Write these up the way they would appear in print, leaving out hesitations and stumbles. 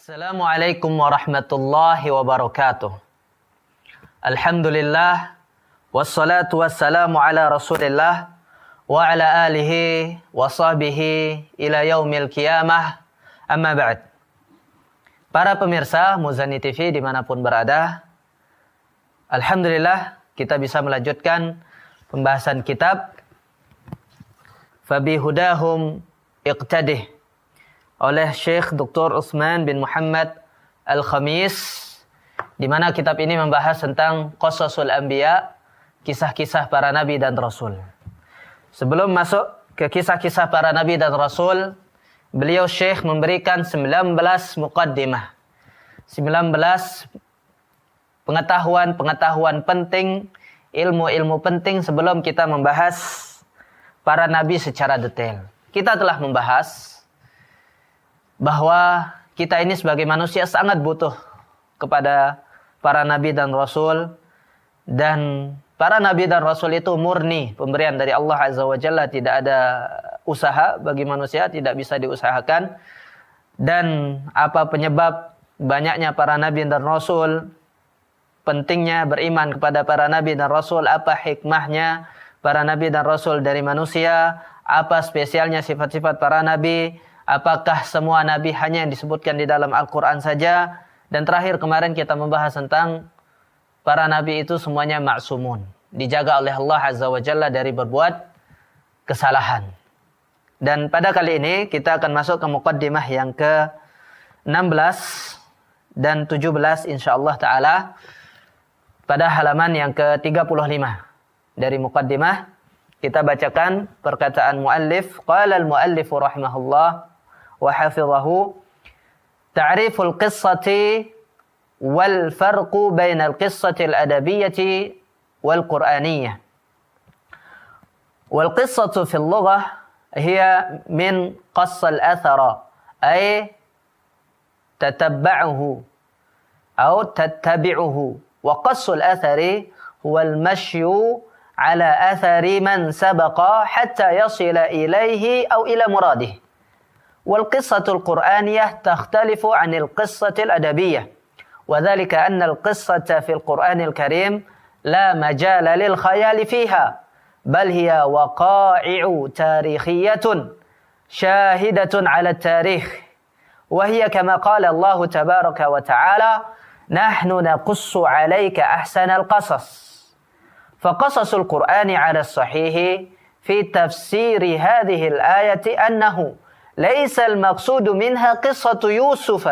Assalamualaikum warahmatullahi wabarakatuh. Alhamdulillah wassalatu wassalamu ala Rasulillah wa ala alihi wa sahbihi ila yaumil qiyamah. Amma ba'd. Para pemirsa Muzani TV dimanapun berada, alhamdulillah kita bisa melanjutkan pembahasan kitab Fabi Hudahum Iqtadih oleh Syekh Dr. Utsman bin Muhammad Al-Khamis, di mana kitab ini membahas tentang Qasasul Anbiya, kisah-kisah para nabi dan rasul. Sebelum masuk ke kisah-kisah para nabi dan rasul, beliau Syekh memberikan 19 muqaddimah. 19 pengetahuan penting, ilmu-ilmu penting sebelum kita membahas para nabi secara detail. Kita telah membahas bahwa kita ini sebagai manusia sangat butuh kepada para nabi dan rasul, dan para nabi dan rasul itu murni pemberian dari Allah Azza wa Jalla, tidak ada usaha bagi manusia, tidak bisa diusahakan. Dan apa penyebab banyaknya para nabi dan rasul, pentingnya beriman kepada para nabi dan rasul, apa hikmahnya para nabi dan rasul dari manusia, apa spesialnya sifat-sifat para nabi, apakah semua nabi hanya yang disebutkan di dalam Al-Quran saja? Dan terakhir kemarin kita membahas tentang para nabi itu semuanya ma'sumun, dijaga oleh Allah Azza wa Jalla dari berbuat kesalahan. Dan pada kali ini kita akan masuk ke muqaddimah yang ke-16 dan 17 insyaallah ta'ala, pada halaman yang ke-35 dari muqaddimah. Kita bacakan perkataan muallif. Qala al-muallif rahimahullah wa hafidhahu, ta'riful qissati wal farqu bainal qissati al-adabiyyati wal qur'aniyyah. Wal qissatu fil lughah hiya min qassa al-athara, ay tatabba'uhu aw tattabi'uhu, wa qassu al-athari huwa al-mashyu ala athari man sabaqa hatta yasila ilayhi aw ila muradih. والقصة القرآنية تختلف عن القصة الأدبية، وذلك أن القصة في القرآن الكريم لا مجال للخيال فيها، بل هي وقائع تاريخية شاهدة على التاريخ، وهي كما قال الله تبارك وتعالى: نحن نقص عليك أحسن القصص. فقصص القرآن على الصحيح في تفسير هذه الآية أنه ليس المقصود منها قصة يوسف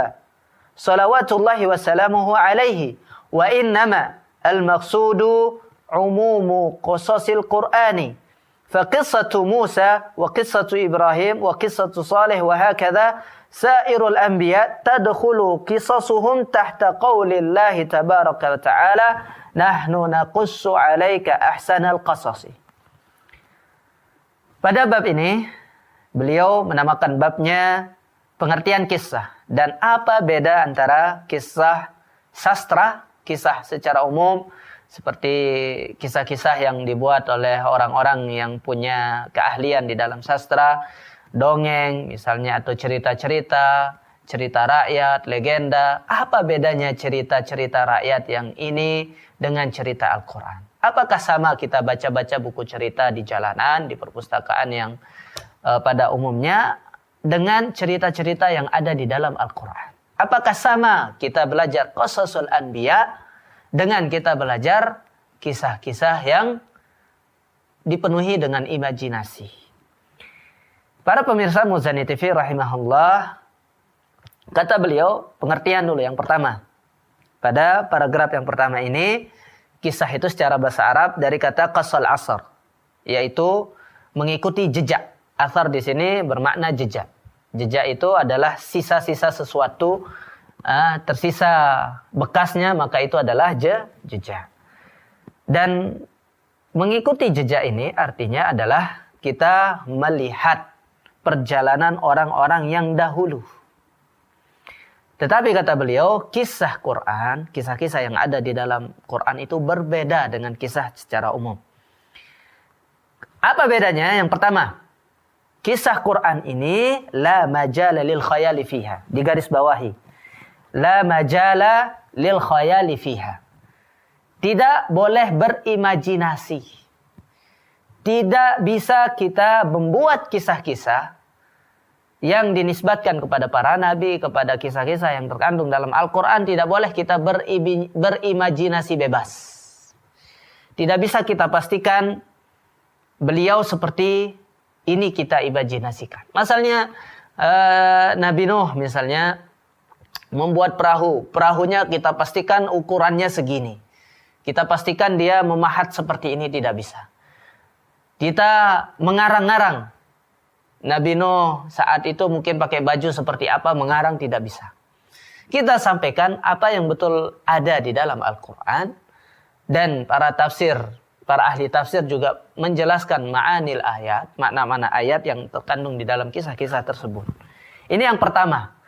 صلوات الله وسلامه عليه، وإنما المقصود عموم قصص القرآن، فقصة موسى وقصة إبراهيم وقصة صالح وهكذا سائر الأنبياء تدخل قصصهم تحت قول الله تبارك وتعالى: نحن نقص عليك أحسن القصص. Pada bab ini beliau menamakan babnya pengertian kisah, dan apa beda antara kisah sastra, kisah secara umum seperti kisah-kisah yang dibuat oleh orang-orang yang punya keahlian di dalam sastra, dongeng misalnya, atau cerita-cerita, cerita rakyat, legenda. Apa bedanya cerita-cerita rakyat yang ini dengan cerita Al-Quran? Apakah sama kita baca-baca buku cerita di jalanan, di perpustakaan yang pada umumnya, dengan cerita-cerita yang ada di dalam Al-Quran? Apakah sama kita belajar Qasasul Anbiya dengan kita belajar kisah-kisah yang dipenuhi dengan imajinasi? Para pemirsa Muzani TV rahimahullah, kata beliau, pengertian dulu yang pertama. Pada paragraf yang pertama ini, kisah itu secara bahasa Arab dari kata qasal asar, yaitu mengikuti jejak. Asar di sini bermakna jejak. Jejak itu adalah sisa-sisa sesuatu, tersisa bekasnya, maka itu adalah jejak. Dan mengikuti jejak ini artinya adalah kita melihat perjalanan orang-orang yang dahulu. Tetapi kata beliau, kisah Quran, kisah-kisah yang ada di dalam Quran itu berbeda dengan kisah secara umum. Apa bedanya? Yang pertama, kisah Quran ini la majala lil khayali fiha, digaris bawahi. la majala lil khayali fiha. Tidak boleh berimajinasi. Tidak bisa kita membuat kisah-kisah yang dinisbatkan kepada para nabi, kepada kisah-kisah yang terkandung dalam Al-Quran. Tidak boleh kita berimajinasi bebas. Tidak bisa kita pastikan beliau seperti ini kita imajinasikan. Misalnya Nabi Nuh misalnya membuat perahu. Perahunya kita pastikan ukurannya segini. Kita pastikan dia memahat seperti ini, tidak bisa. Kita mengarang-ngarang. Nabi Nuh saat itu mungkin pakai baju seperti apa, mengarang, tidak bisa. Kita sampaikan apa yang betul ada di dalam Al-Quran. Dan para ahli tafsir juga menjelaskan ma'anil ayat, makna-makna ayat yang terkandung di dalam kisah-kisah tersebut. Ini yang pertama.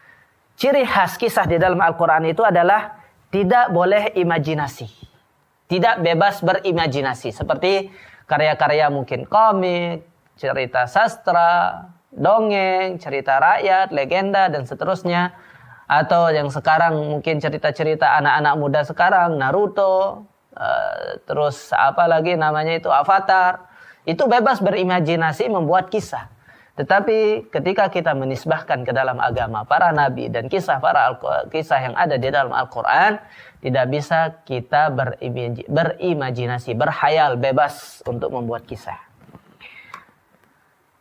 Ciri khas kisah di dalam Al-Quran itu adalah tidak boleh imajinasi. Tidak bebas berimajinasi. Seperti karya-karya mungkin komik, cerita sastra, dongeng, cerita rakyat, legenda, dan seterusnya. Atau yang sekarang mungkin cerita-cerita anak-anak muda sekarang, Naruto, terus apa lagi namanya itu, Avatar. Itu bebas berimajinasi membuat kisah. Tetapi ketika kita menisbahkan ke dalam agama para nabi dan kisah yang ada di dalam Al-Quran, tidak bisa kita berimajinasi, berkhayal bebas untuk membuat kisah.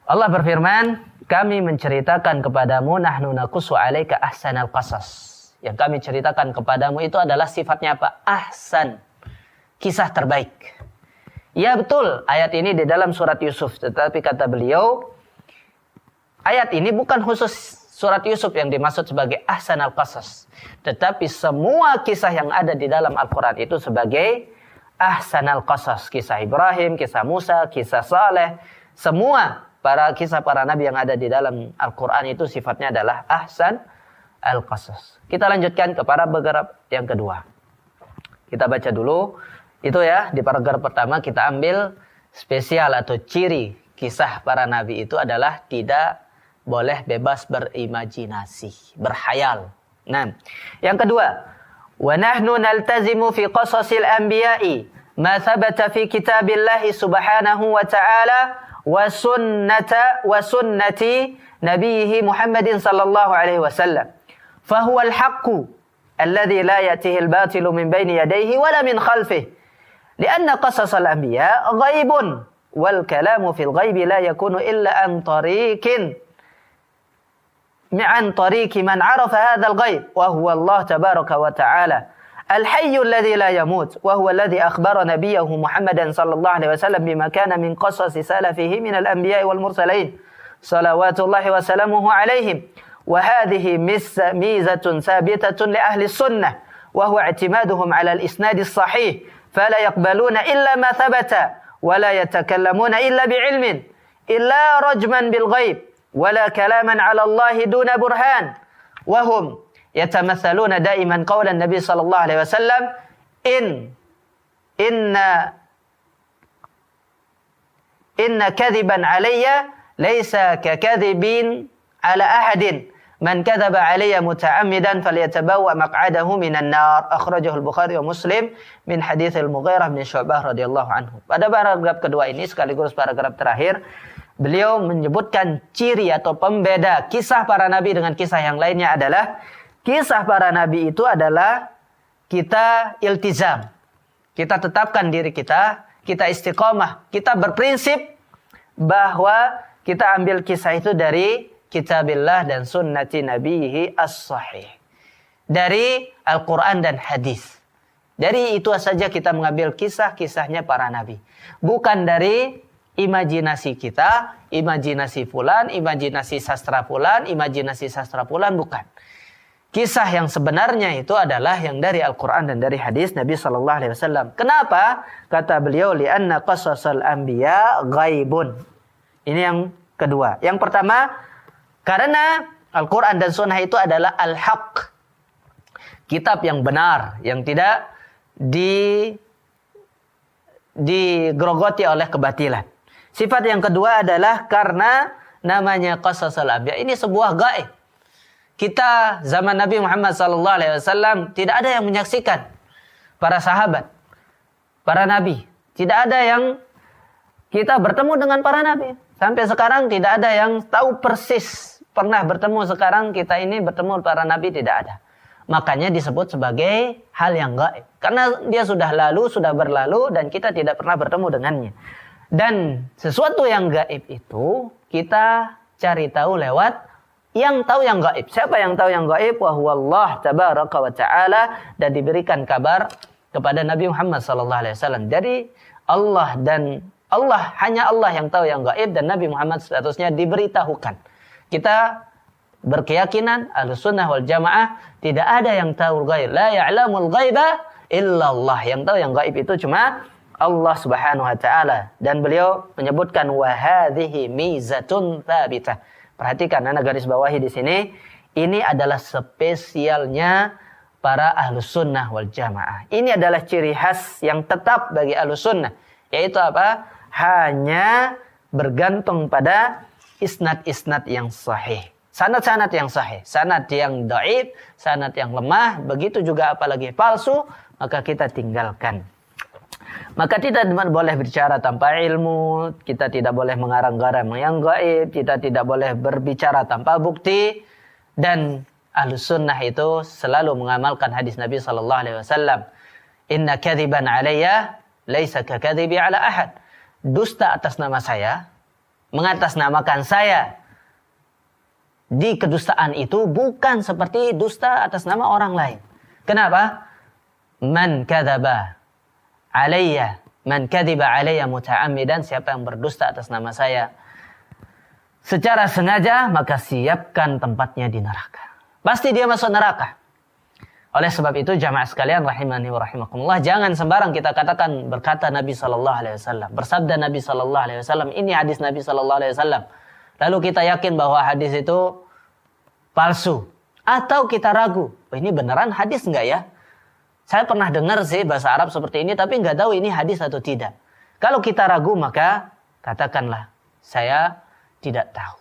Allah berfirman, kami menceritakan kepadamu nahnu naqussu 'alaika ahsanal qasas. Yang kami ceritakan kepadamu itu adalah sifatnya apa? Ahsan. Kisah terbaik. Ya betul, ayat ini di dalam surat Yusuf. Tetapi kata beliau, ayat ini bukan khusus surat Yusuf yang dimaksud sebagai ahsanal qasas. Tetapi semua kisah yang ada di dalam Al-Quran itu sebagai ahsanal qasas. Kisah Ibrahim, kisah Musa, kisah Saleh. Semua kisah para nabi yang ada di dalam Al-Quran itu sifatnya adalah ahsan al-qasas. Kita lanjutkan ke paragraf yang kedua. Kita baca dulu. Itu ya, di paragraf pertama kita ambil spesial atau ciri kisah para nabi itu adalah tidak boleh bebas berimajinasi, berkhayal. Nah, yang kedua, wa nahnu naltazimu fi qasasil anbiya'i ma thabata fi kitabillahi subhanahu wa ta'ala wa sunnati nabiyhi Muhammadin sallallahu alaihi wasallam. Fa huwa al-haqqu alladhi la ya'tihi al-batilu min bayni yadayhi wa la min khalfihi. لأن قصص الأنبياء غيب والكلام في الغيب لا يكون إلا عن طريق من عرف هذا الغيب وهو الله تبارك وتعالى الحي الذي لا يموت وهو الذي أخبر نبيه محمدا صلى الله عليه وسلم بما كان من قصص سلفه من الأنبياء والمرسلين صلوات الله وسلامه عليهم وهذه ميزة ثابتة لأهل السنة وهو اعتمادهم على الإسناد الصحيح فلا يقبلون إلا ما ثبت ولا يتكلمون إلا بعلم إلا رجما بالغيب ولا كلاما على الله دون برهان وهم يتمثلون دائما قول النبي صلى الله عليه وسلم إن كذبا علي ليس ككذب على أحد من كذب علي متعمدا فليتبوأ مقعده من النار أخرجه البخاري ومسلم من حديث المغيرة bin Syu'bah radhiyallahu anhu. Pada paragraf kedua ini sekaligus paragraf terakhir, beliau menyebutkan ciri atau pembeda kisah para nabi dengan kisah yang lainnya adalah kisah para nabi itu adalah kita iltizam. Kita tetapkan diri kita istiqomah, kita berprinsip bahwa kita ambil kisah itu dari kitabillah dan sunnati nabihi as-sahih. Dari Al-Quran dan hadis. Dari itu saja kita mengambil kisah-kisahnya para nabi. Bukan dari imajinasi kita, imajinasi fulan, imajinasi sastra fulan, bukan. Kisah yang sebenarnya itu adalah yang dari Al-Quran dan dari hadis Nabi SAW. Kenapa? Kata beliau, li'anna qasasal anbiya ghaibun. Ini yang kedua. Yang pertama, karena Al-Quran dan Sunnah itu adalah al-haq. Kitab yang benar. Yang tidak digerogoti oleh kebatilan. Sifat yang kedua adalah karena namanya qasasul anbiya. Ini sebuah gaib. kita zaman Nabi Muhammad SAW tidak ada yang menyaksikan para sahabat, para nabi. Tidak ada yang kita bertemu dengan para nabi. Sampai sekarang tidak ada yang tahu persis pernah bertemu. Sekarang kita ini bertemu para nabi tidak ada. Makanya disebut sebagai hal yang gaib. Karena dia sudah lalu, sudah berlalu dan kita tidak pernah bertemu dengannya. Dan sesuatu yang gaib itu kita cari tahu lewat yang tahu yang gaib. Siapa yang tahu yang gaib? Wa huwallah tabaraka wa ta'ala, dan diberikan kabar kepada Nabi Muhammad sallallahu alaihi wasallam. Jadi Allah hanya Allah yang tahu yang gaib, dan Nabi Muhammad statusnya diberitahukan. Kita berkeyakinan Ahlussunnah wal Jamaah tidak ada yang tahu gaib. La ya'lamul ghaiba illallah. Yang tahu yang gaib itu cuma Allah Subhanahu wa taala, dan beliau menyebutkan wa hadhihi mizatun tsabitah. Perhatikan, Anda garis bawahi di sini. Ini adalah spesialnya para Ahlussunnah wal Jamaah. Ini adalah ciri khas yang tetap bagi Ahlussunnah, yaitu apa? Hanya bergantung pada isnad-isnad yang sahih. Sanad-sanad yang sahih, sanad yang dhaif, sanad yang lemah, begitu juga apalagi palsu, maka kita tinggalkan. Maka kita tidak boleh bicara tanpa ilmu, kita tidak boleh mengarang-garang yang gaib, kita tidak boleh berbicara tanpa bukti. Dan Ahlussunnah itu selalu mengamalkan hadis Nabi sallallahu alaihi wasallam. Inna kadhiban alayya laisa kakadhibi ala ahad. Dusta atas nama saya, mengatasnamakan saya di kedustaan itu bukan seperti dusta atas nama orang lain. Kenapa? Man kadzaba alayya, man kadhiba alayya muta'ammidan, siapa yang berdusta atas nama saya secara sengaja, maka siapkan tempatnya di neraka. Pasti dia masuk neraka. Oleh sebab itu jamaah sekalian rahimani wa rahimakumullah, jangan sembarang kita katakan berkata Nabi sallallahu alaihi wasallam, bersabda Nabi sallallahu alaihi wasallam, ini hadis Nabi sallallahu alaihi wasallam. Lalu kita yakin bahwa hadis itu palsu, atau kita ragu, ini beneran hadis enggak ya? Saya pernah dengar sih bahasa Arab seperti ini, tapi enggak tahu ini hadis atau tidak. Kalau kita ragu, maka katakanlah, saya tidak tahu.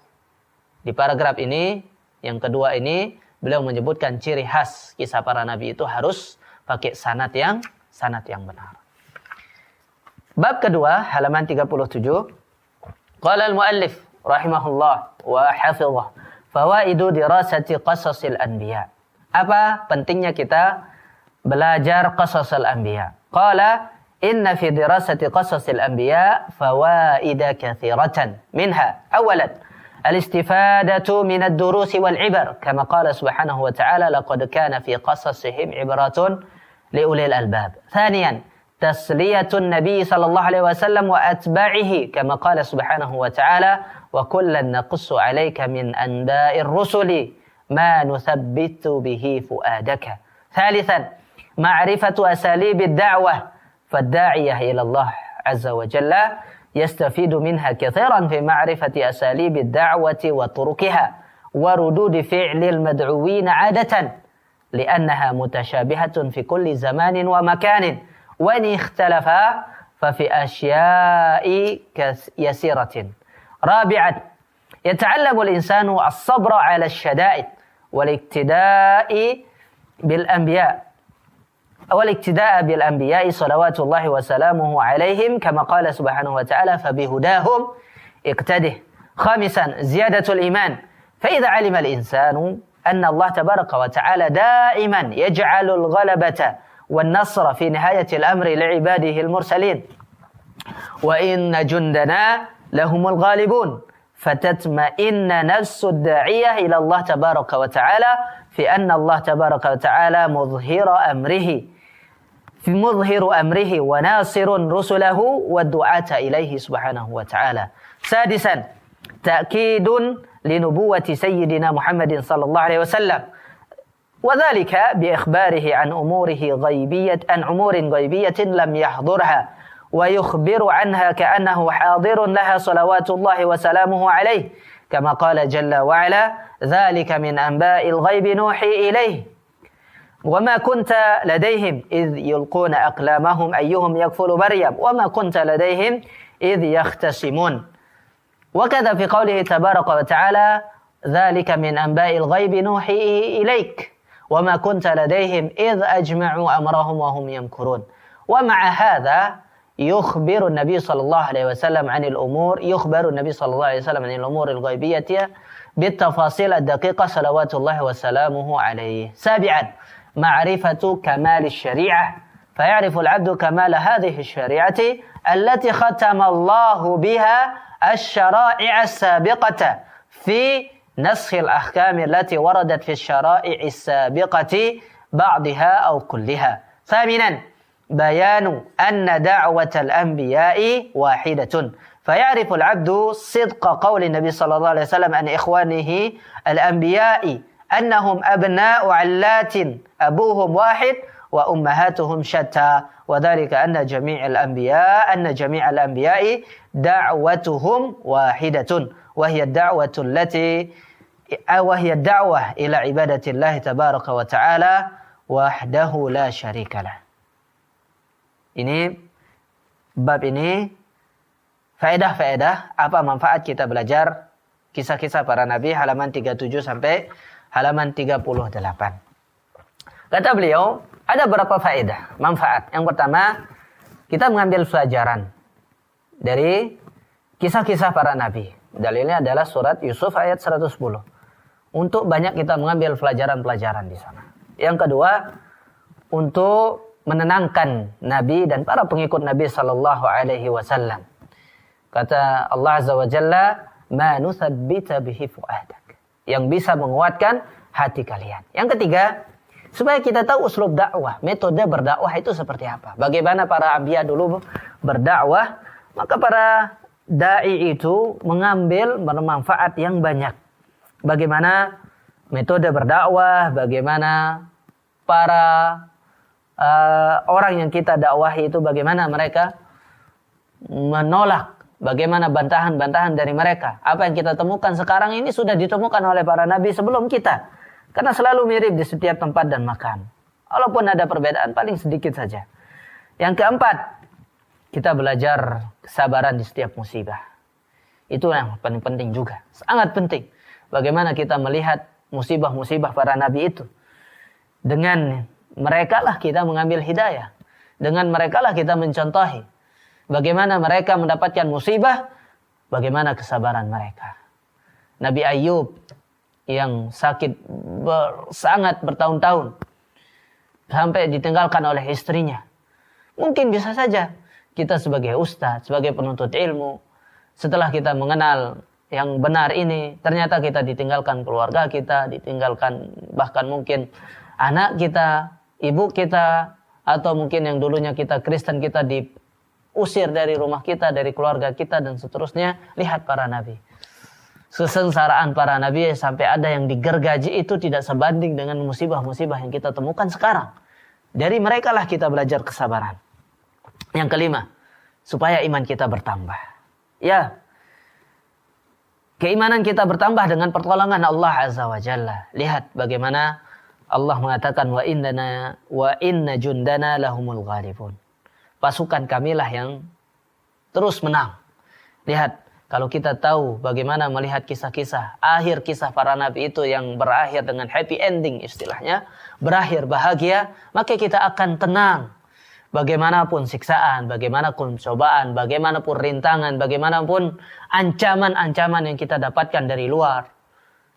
Di paragraf ini, yang kedua ini, beliau menyebutkan ciri khas kisah para nabi itu harus pakai sanad yang benar. Bab kedua, halaman 37. Qala al-muallif rahimahullah wa hafizah, fawaidu dirasati qasasil anbiya. Apa pentingnya kita belajar qasasil anbiya? Qala inna fi dirasati qasasil anbiya fawaida katsiratan. Minha awalan الاستفادة من الدروس والعبر كما قال سبحانه وتعالى لقد كان في قصصهم عبرة لأولي الألباب. ثانيا تسلية النبي صلى الله عليه وسلم وأتباعه كما قال سبحانه وتعالى وكلا نقص عليك من أنباء الرسل ما نثبت به فؤادك. ثالثا معرفة أساليب الدعوة فالداعية إلى الله عز وجل يستفيد منها كثيرا في معرفة أساليب الدعوة وطرقها وردود فعل المدعوين عادة لأنها متشابهة في كل زمان ومكان وإن اختلفا ففي أشياء يسيرة. رابعا يتعلم الإنسان الصبر على الشدائد والاقتداء بالأنبياء صلوات الله وسلامه عليهم كما قال سبحانه وتعالى فبهداهم اقتده. خامسا زيادة الإيمان فإذا علم الإنسان أن الله تبارك وتعالى دائما يجعل الغلبة والنصر في نهاية الأمر لعباده المرسلين وإن جندنا لهم الغالبون فتطمئن نفس الداعية إلى الله تبارك وتعالى في أن الله تبارك وتعالى مظهر أمره وناصر رسله والدعاة إليه سبحانه وتعالى. سادسا تأكيد لنبوة سيدنا محمد صلى الله عليه وسلم وذلك بإخباره عن أمور غيبية لم يحضرها ويخبر عنها كأنه حاضر لها صلوات الله وسلامه عليه كما قال جل وعلا ذلك من أنباء الغيب نوحي إليه وما كنت لديهم إذ يلقون أقلامهم أيهم يكفل مريم وما كنت لديهم إذ يختصمون. وكذا في قوله تبارك وتعالى dzalika min amba'il ghaibi nuhihi ilaik wa ma kunta ladaihim idh ajma'u amrahum wa hum yamkurun. Wa ma'a hadza يخبر النبي صلى الله عليه وسلم عن الأمور الغيبية بالتفاصيل الدقيقة صلوات الله وسلامه عليه. سابعا معرفة كمال الشريعة فيعرف العبد كمال هذه الشريعة التي ختم الله بها الشرائع السابقة في نسخ الأحكام التي وردت في الشرائع السابقة بعضها أو كلها. ثامنا بيان أن دعوة الأنبياء واحدة فيعرف العبد صدق قول النبي صلى الله عليه وسلم عن إخوانه الأنبياء أنهم أبناء علات أبوهم واحد وأمهاتهم شتى وذلك أن جميع الأنبياء دعوتهم واحدة وهي الدعوة إلى عبادة الله تبارك وتعالى وحده لا شريك له. Ini bab ini faedah-faedah apa manfaat kita belajar kisah-kisah para nabi halaman 37 sampai halaman 38. Kata beliau, ada berapa faedah, manfaat. Yang pertama, kita mengambil pelajaran dari kisah-kisah para nabi. Dalilnya adalah surat Yusuf ayat 110. Untuk banyak kita mengambil pelajaran-pelajaran di sana. Yang kedua, untuk menenangkan Nabi dan para pengikut Nabi sallallahu alaihi wasallam. Kata Allah Azza wa Jalla, "Ma nuthabbita bihi fu'adak." Yang bisa menguatkan hati kalian. Yang ketiga, supaya kita tahu uslub dakwah, metode berdakwah itu seperti apa. Bagaimana para anbiya dulu berdakwah, maka para dai itu mengambil bermanfaat yang banyak. Bagaimana metode berdakwah, bagaimana para orang yang kita dakwahi itu bagaimana mereka menolak, bagaimana bantahan-bantahan dari mereka. Apa yang kita temukan sekarang ini sudah ditemukan oleh para nabi sebelum kita. Karena selalu mirip di setiap tempat dan makan. Walaupun ada perbedaan paling sedikit saja. Yang keempat, kita belajar kesabaran di setiap musibah. Itu yang paling penting juga. Sangat penting. Bagaimana kita melihat musibah-musibah para nabi itu. Dengan mereka lah kita mengambil hidayah. Dengan mereka lah kita mencontohi. Bagaimana mereka mendapatkan musibah. Bagaimana kesabaran mereka. Nabi Ayub yang sakit sangat bertahun-tahun. Sampai ditinggalkan oleh istrinya. Mungkin bisa saja kita sebagai ustadz, sebagai penuntut ilmu. Setelah kita mengenal yang benar ini. Ternyata kita ditinggalkan keluarga kita. Ditinggalkan bahkan mungkin anak kita, ibu kita, atau mungkin yang dulunya kita Kristen, kita diusir dari rumah kita, dari keluarga kita, dan seterusnya. Lihat para nabi. Kesengsaraan para nabi sampai ada yang digergaji itu tidak sebanding dengan musibah-musibah yang kita temukan sekarang. Dari mereka lah kita belajar kesabaran. Yang kelima, supaya iman kita bertambah. Ya, keimanan kita bertambah dengan pertolongan Allah Azza wa Jalla. Lihat bagaimana Allah mengatakan wa inna jundana lahumul ghalibun. Pasukan kamilah yang terus menang. Lihat, kalau kita tahu bagaimana melihat kisah-kisah, akhir kisah para nabi itu yang berakhir dengan happy ending istilahnya, berakhir bahagia, maka kita akan tenang. Bagaimanapun siksaan, bagaimanapun cobaan, bagaimanapun rintangan, bagaimanapun ancaman-ancaman yang kita dapatkan dari luar,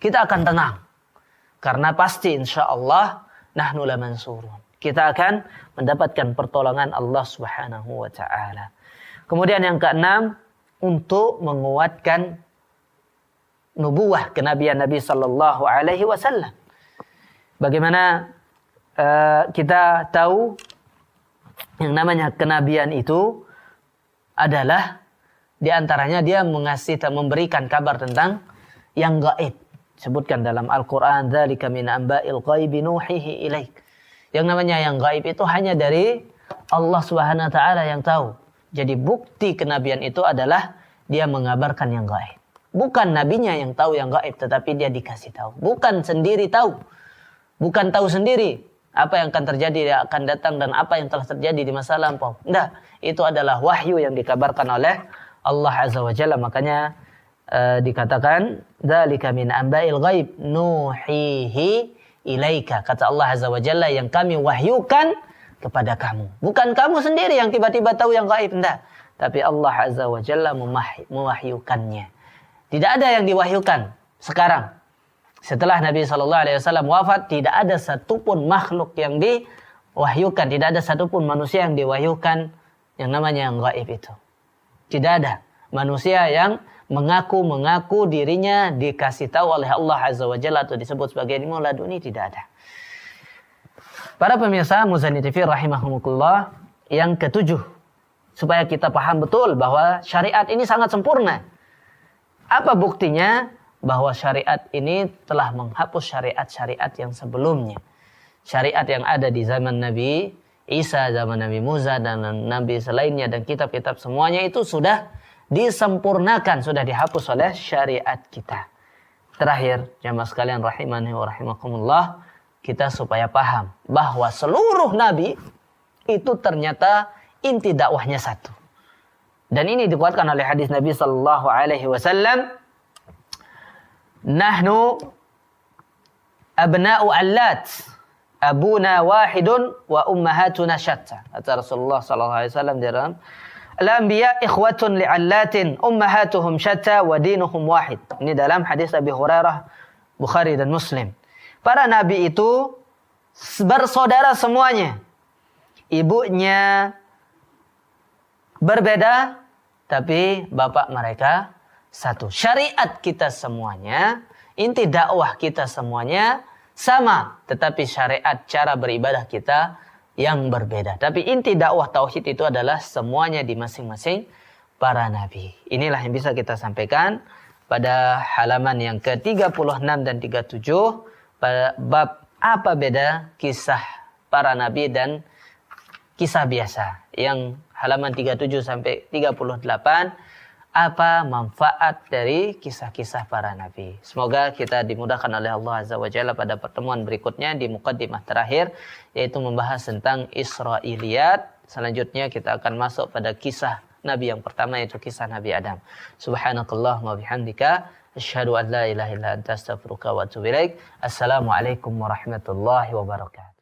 kita akan tenang. Karena pasti insya Allah nahnu lamansurun. Kita akan mendapatkan pertolongan Allah Subhanahu wa ta'ala. Kemudian yang keenam, untuk menguatkan nubuwah kenabian Nabi sallallahu alaihi wasallam. Bagaimana kita tahu yang namanya kenabian itu adalah diantaranya dia memberikan kabar tentang yang gaib. Sebutkan dalam Al-Quran, dzalika min amba'il ghaibi nuhihi ilaik. Yang namanya yang gaib itu hanya dari Allah Subhanahu wa taala yang tahu. Jadi bukti kenabian itu adalah dia mengabarkan yang gaib. Bukan nabinya yang tahu yang gaib, tetapi dia dikasih tahu. Bukan sendiri tahu. Bukan tahu sendiri apa yang akan terjadi, yang akan datang, dan apa yang telah terjadi di masa lampau. Tidak, itu adalah wahyu yang dikabarkan oleh Allah Azza wa Jalla. Makanya dikatakan dzalika min amba'il ghaib nuhihi ilaika, kata Allah Azza wa Jalla, yang kami wahyukan kepada kamu. Bukan kamu sendiri yang tiba-tiba tahu yang gaib, enggak, tapi Allah Azza wa Jalla mewahyukannya. Tidak ada yang diwahyukan sekarang. Setelah Nabi SAW wafat, tidak ada satupun makhluk yang diwahyukan, tidak ada satupun manusia yang diwahyukan yang namanya yang gaib itu. Tidak ada manusia yang mengaku dirinya dikasih tahu oleh Allah Azza wa Jalla atau disebut sebagai ilmu laduni, tidak ada. Para pemirsa Muzani TV rahimahumullah, yang ketujuh, supaya kita paham betul bahwa syariat ini sangat sempurna. Apa buktinya? Bahwa syariat ini telah menghapus syariat-syariat yang sebelumnya. Syariat yang ada di zaman Nabi Isa, zaman Nabi Musa, dan Nabi selainnya, dan kitab-kitab semuanya itu sudah disempurnakan, sudah dihapus oleh syariat kita. Terakhir, jamaah sekalian rahimani wa rahimakumullah, kita supaya paham bahwa seluruh nabi itu ternyata inti dakwahnya satu. Dan ini dikuatkan oleh hadis Nabi sallallahu alaihi wasallam, nahnu abna'u allat, abuna wahidun wa ummahatuna syatta. Kata Rasulullah sallallahu alaihi wasallam dalam al-anbiya ikhwatun li'allatin ummahatuhum syatta wa dinuhum wahid. Ini dalam hadis Abi Hurairah, Bukhari dan Muslim. Para nabi itu bersaudara semuanya. Ibunya berbeda, tapi bapak mereka satu. Syariat kita semuanya, inti dakwah kita semuanya sama, tetapi syariat cara beribadah kita yang berbeda. Tapi inti dakwah tauhid itu adalah semuanya di masing-masing para nabi. Inilah yang bisa kita sampaikan pada halaman yang ke-36 dan 37 pada bab apa beda kisah para nabi dan kisah biasa. Yang halaman 37 sampai 38, apa manfaat dari kisah-kisah para nabi. Semoga kita dimudahkan oleh Allah Azza wa Jalla pada pertemuan berikutnya di muqaddimah terakhir, yaitu membahas tentang Israiliyat. Selanjutnya kita akan masuk pada kisah nabi yang pertama, yaitu kisah Nabi Adam. Subhanakallah wa bihamdika asyhadu an la ilaha illa anta astaghfiruka wa atubu ilaik. Assalamualaikum warahmatullahi wabarakatuh.